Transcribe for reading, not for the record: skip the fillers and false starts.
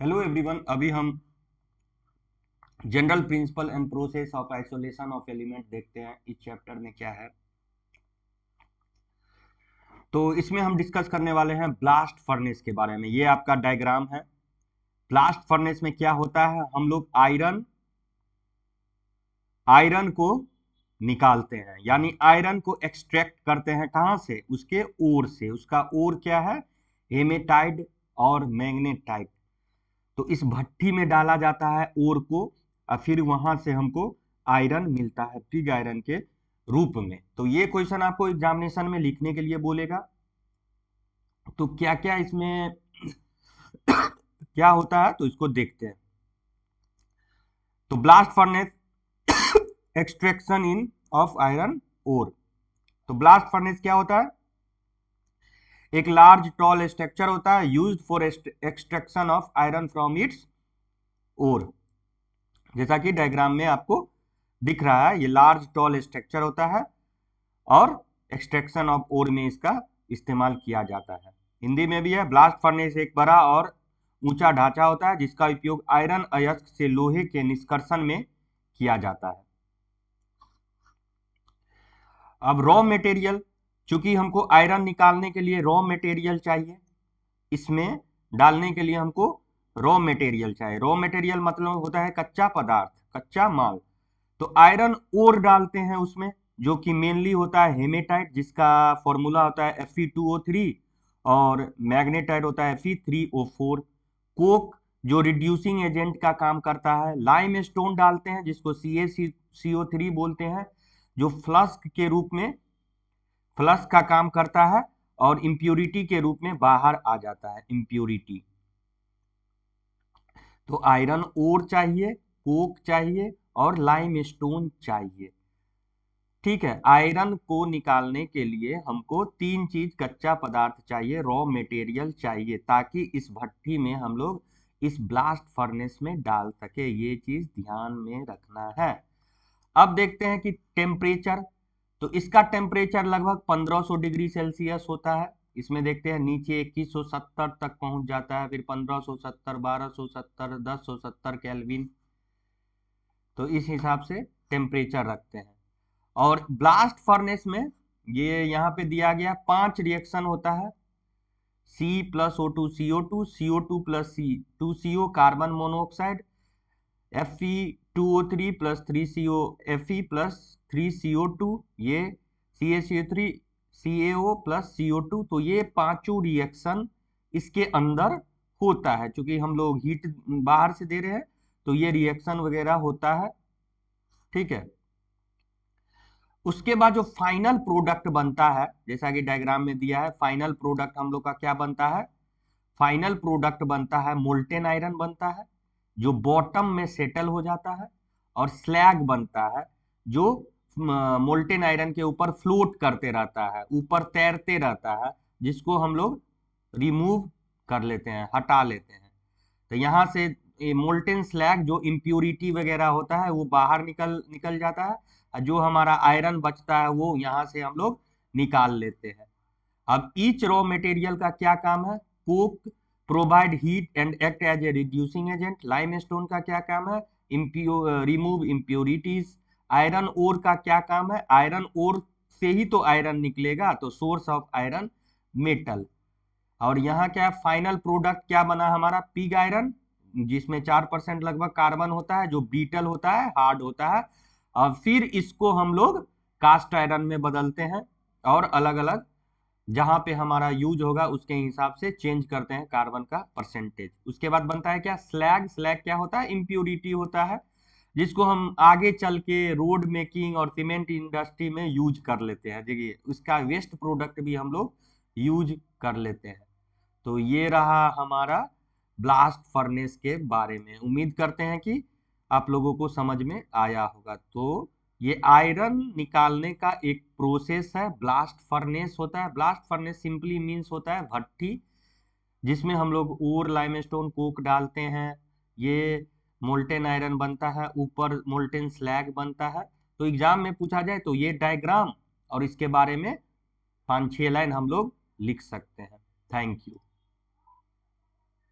Hello everyone, अभी हम general principle and process of isolation of element देखते हैं इस चैप्टर में क्या है। तो इसमें हम डिस्कस करने वाले हैं ब्लास्ट फर्नेस के बारे में। ये आपका डायग्राम है। ब्लास्ट फर्नेस में क्या होता है, हम लोग आयरन को निकालते हैं, यानी आयरन को एक्सट्रैक्ट करते हैं। कहां से? उसके ओर से। उसका ओर क्या है? हेमेटाइट और मैग्नेटाइट। तो इस भट्ठी में डाला जाता है ओर को, और फिर वहां से हमको आयरन मिलता है पिग आयरन के रूप में। तो ये क्वेश्चन आपको एग्जामिनेशन में लिखने के लिए बोलेगा। तो क्या क्या इसमें क्या होता है, तो इसको देखते हैं। तो blast furnace extraction in of iron ore. तो ब्लास्ट फर्नेस क्या होता है? एक लार्ज टॉल स्ट्रक्चर होता है used for extraction of iron from its ore. जैसा कि डायग्राम में आपको दिख रहा है, ये लार्ज टॉल स्ट्रक्चर होता है और एक्सट्रैक्शन ऑफ ओर में इसका इस्तेमाल किया जाता है। हिंदी में भी है। ब्लास्ट फर्नेस एक बड़ा और ऊंचा ढांचा होता है जिसका उपयोग आयरन अयस्क से लोहे के निष्कर्षण में किया जाता है। अब रॉ मटेरियल, चूंकि हमको आयरन निकालने के लिए रॉ मटेरियल चाहिए, इसमें डालने के लिए हमको रॉ मटेरियल चाहिए। रॉ मटेरियल मतलब होता है कच्चा पदार्थ, कच्चा माल। तो आयरन ओर डालते हैं उसमें, जो कि मेनली होता है हेमेटाइट, जिसका फॉर्मूला होता है Fe2O3, और मैग्नेटाइट होता है Fe3O4। कोक जो रिड्यूसिंग एजेंट का काम करता है। लाइम स्टोन डालते हैं जिसको CaCO3 बोलते हैं, जो फ्लस्क के रूप में फ्लस्क का काम करता है और इम्प्योरिटी के रूप में बाहर आ जाता है, इम्प्योरिटी। तो आयरन ओर चाहिए, कोक चाहिए और लाइम स्टोन चाहिए। ठीक है। आयरन को निकालने के लिए हमको तीन चीज कच्चा पदार्थ चाहिए, रॉ मटेरियल चाहिए, ताकि इस भट्ठी में हम लोग इस ब्लास्ट फर्नेस में डाल सके। ये चीज ध्यान में रखना है। अब देखते हैं कि टेम्परेचर। तो इसका टेम्परेचर लगभग 1500 डिग्री सेल्सियस होता है। इसमें देखते हैं नीचे 2170 तक पहुंच जाता है, फिर 1570, 1270, 1070 केल्विन। तो इस हिसाब से टेम्परेचर रखते हैं। और ब्लास्ट फर्नेस में ये यहाँ पे दिया गया 5 रिएक्शन होता है। C plus O2 CO2, CO2 plus C 2CO carbon monoxide, Fe2O3 plus 3CO Fe plus 3CO2, ये CaCO3 CaO प्लस CO2। तो ये पांचों रिएक्शन इसके अंदर होता है। क्योंकि हम लोग हीट बाहर से दे रहे हैं, तो ये रिएक्शन वगैरह होता है। ठीक है। उसके बाद जो फाइनल प्रोडक्ट बनता है, जैसा कि डायग्राम में दिया है, फाइनल प्रोडक्ट हम लोग का क्या बनता है? फाइनल प्रोडक्ट बनता है मोल्टेन आयरन बनता है, जो बॉटम में सेटल हो जाता है। और स्लैग बनता है, जो मोल्टेन आयरन के ऊपर फ्लोट करते रहता है, ऊपर तैरते रहता है, जिसको हम लोग रिमूव कर लेते हैं, हटा लेते हैं। तो यहाँ से मोल्टेन स्लैग, जो इम्प्योरिटी वगैरह होता है, वो बाहर निकल निकल जाता है, और जो हमारा आयरन बचता है वो यहाँ से हम लोग निकाल लेते हैं। अब ईच रॉ मटेरियल का क्या काम है? Coke provide heat and act as a reducing agent. Limestone का क्या काम है? Remove impurities. आयरन ओर का क्या काम है? आयरन ओर से ही तो आयरन निकलेगा, तो सोर्स ऑफ आयरन मेटल। और यहाँ क्या फाइनल प्रोडक्ट क्या बना हमारा? पिग आयरन, जिसमें 4% लगभग कार्बन होता है, जो ब्रीटल होता है, हार्ड होता है। और फिर इसको हम लोग कास्ट आयरन में बदलते हैं, और अलग अलग जहां पे हमारा यूज होगा उसके हिसाब से चेंज करते हैं कार्बन का परसेंटेज। उसके बाद बनता है क्या? स्लैग। स्लैग क्या होता है? इम्प्योरिटी होता है, जिसको हम आगे चल के रोड मेकिंग और सीमेंट इंडस्ट्री में यूज कर लेते हैं। देखिए, उसका वेस्ट प्रोडक्ट भी हम लोग यूज कर लेते हैं। तो ये रहा हमारा ब्लास्ट फर्नेस के बारे में। उम्मीद करते हैं कि आप लोगों को समझ में आया होगा। तो ये आयरन निकालने का एक प्रोसेस है, ब्लास्ट फर्नेस होता है। ब्लास्ट फर्नेस सिंपली मीन्स होता है भट्ठी, जिसमें हम लोग ओर, लाइमस्टोन, कोक डालते हैं। ये मोल्टेन आयरन बनता है, ऊपर मोल्टेन स्लैग बनता है। तो एग्जाम में पूछा जाए तो ये डायग्राम और इसके बारे में 5-6 लाइन हम लोग लिख सकते हैं। Thank you.